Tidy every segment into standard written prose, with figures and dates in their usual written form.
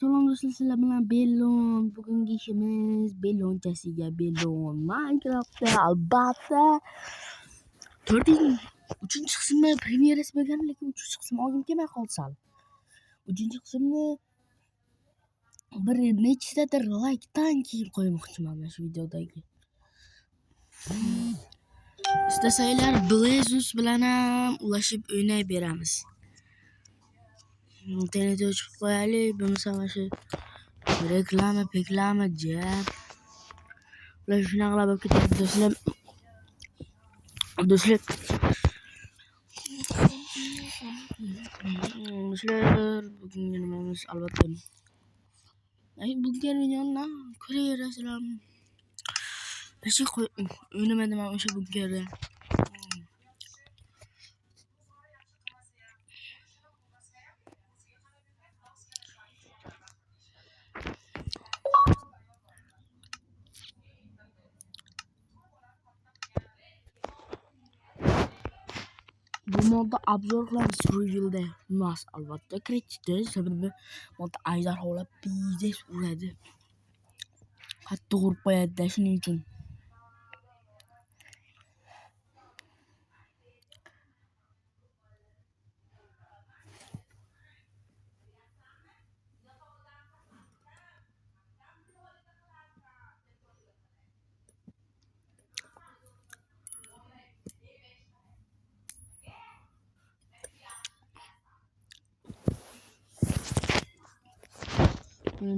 Tolong do'stlar bilan Bellon. Bugungi ishimiz Bellonchasiga Bellon Minecraft'da albatta 3-chi qismni premyerasi bo'lgan, lekin 3-chi qismni olgim kelmay qoldi sal. 3-chi qismni bir nechtadir laykdan keyin qo'ymoqchiman mana shu videodagi. İstasanglar Blazus bilan ham ulashib o'ynay beramiz. İnternetga o'chib qo'yaylik, bo'lmasa mana shu reklama jab. Ular shunaqa bo'lib ketadi do'stlar. Do'stlar bugungi nimamiz albatta. Bugungi videoni ko'raverasizlar. Hech o'ynamadim men o'sha bunkerda. Bu modda obzor qilamiz reveal'da emas, albatta kreativda, sababi modda ajdarholar biznes uradi. Qattiq urib qo'yadi shuning uchun.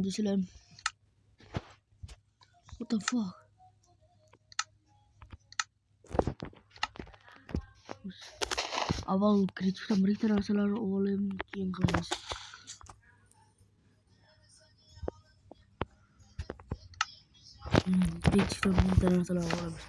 Do'stlar, what the fuck? Avval kreativdan birikta narsalarni olim keyin qilamiz. Kreativdan birikta narsalarni olamiz.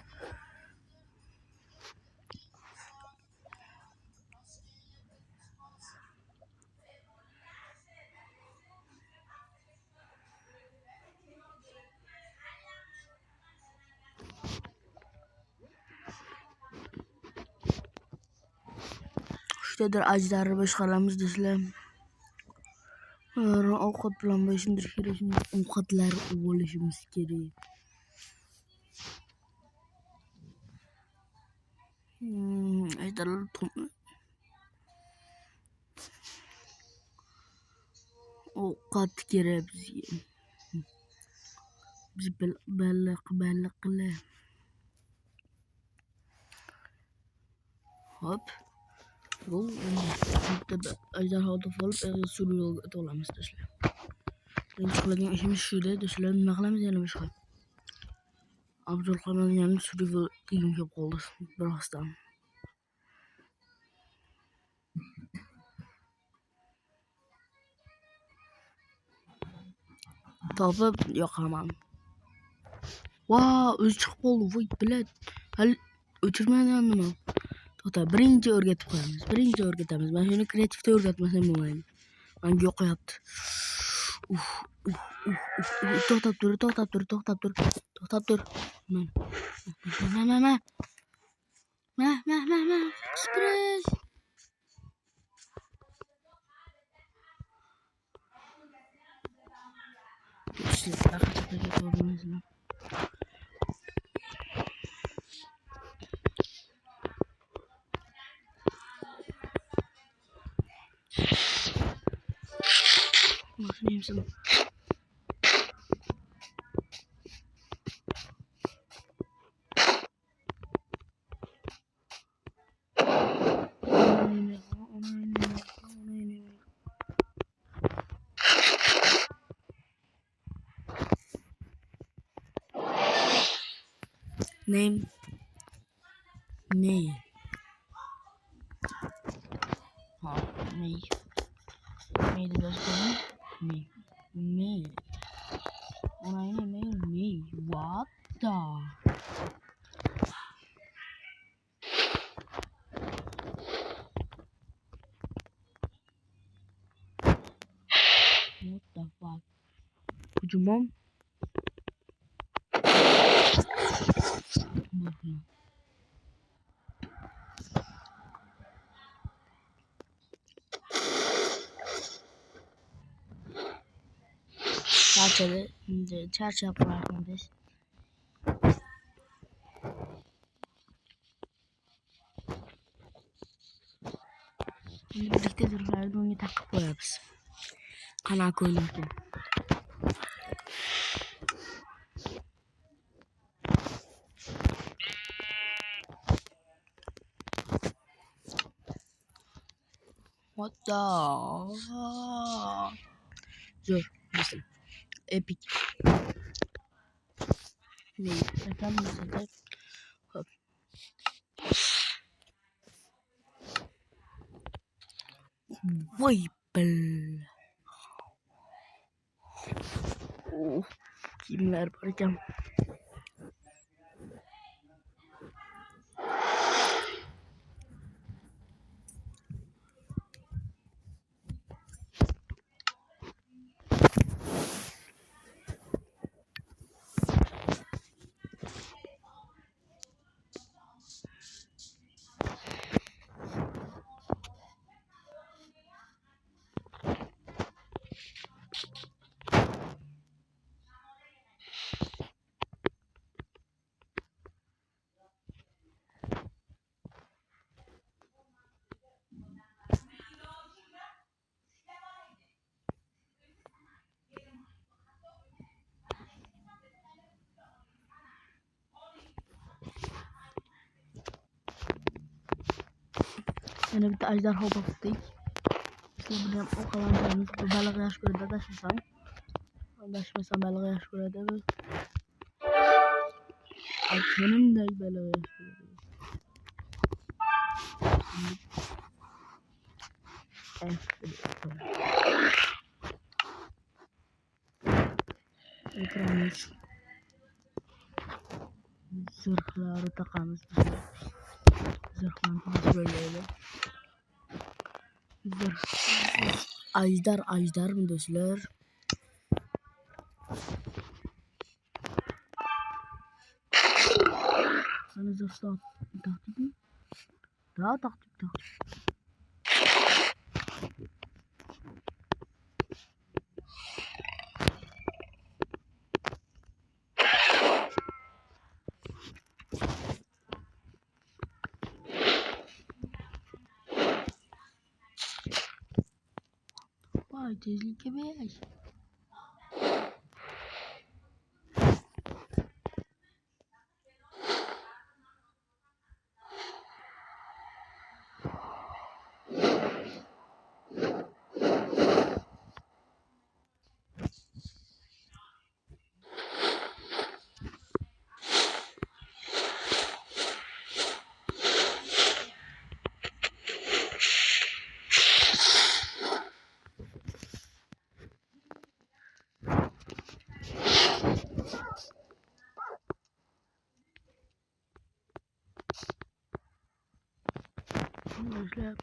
Şurada ajdarı boshqaramiz do'stlar. Ovqat bilan bo'ysundir kerak, ovqatlar olishimiz kerak. Ajdarlar ovqat kerak bizga. Biz baliq qilib. Hop. Bu ajdarhoda bo'lib survivalga o'tamiz do'stlar. Birinchi qiladigan ishimiz shuda do'stlar. Nima qilamiz yana boshqa? Obzor qiladigan survival qilgim kelib qoldi birozdan. Topib yoqaman. Wow, o'zi chiqib qoldi. Voy, bilat. Hali o'chirmagan nima? To'xta, birinchi o'rgatib qo'yamiz. Birinchi o'rgatamiz. Men shuni kreativda o'rgatmasam bo'lmaydi. Menga yoqyapti. To'xtab tur. Ma. Stres. Başlayayım. Name me. Me. Me de dos cosas. Me. Ona yine me. What the? What the fuck? Kocaman. Bakın. charchadı. Charchab qolganmiz. Birlikte zırhlarını onu takıp koyarız. Kana koyulurdu. Hatta zor mesela epic değil. Zaten mesela hop. Vay be. Kimler varken yine bir de ejderha baktık. Mesela benim o kalan canımız bu balık yaş görede taşısam. Taşımasam balık yaş görede mi? Benim de balık yaş görede. Ekranımız. Zırhları takamız. Zırhlarımız böyleydi. Zırh. Ajdar mı dostlar? Sana zırh taktik mi? Daha taktik. Vay tezlik beş. Dostlar.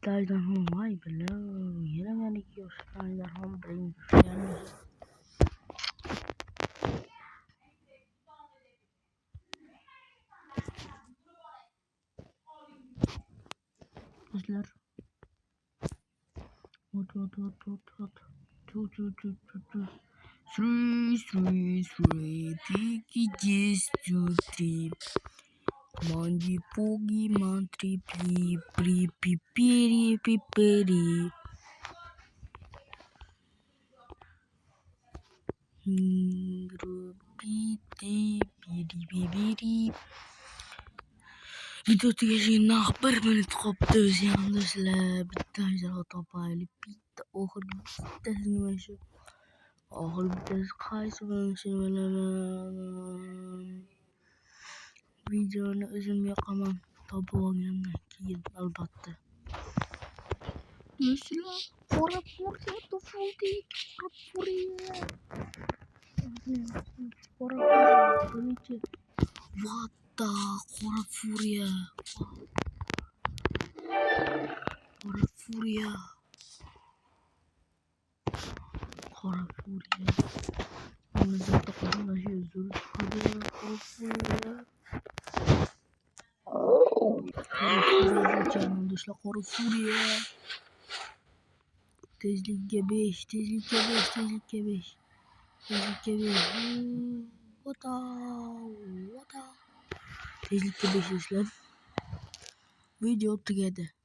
Ejderha vay be la. Yine beni yiyor. Ejderha benim. Yani. Dostlar. Ot. Tu. Three. Tiki just two, three. Mandi pogi mantri pipiri. Biri. Video تيجي نخبر من تقبضوز يا مسلا بالتاج طبالي بيتا آخر بالتاج ماشي آخر بالتاج خايس ماشي ولا فيديو لازم يقام طبعا أكيد البطة مسلا قرب مريا طفولتي قرب مريا Vata Kora Furia. Onu zaten kullanıyoruz. Kora Furia. Canım dışla Kora Furia. Tezlik G5, tezlik G5, tezlik G5. Tezlik G5. Vata. Tezlik G5 dostlar. Video together.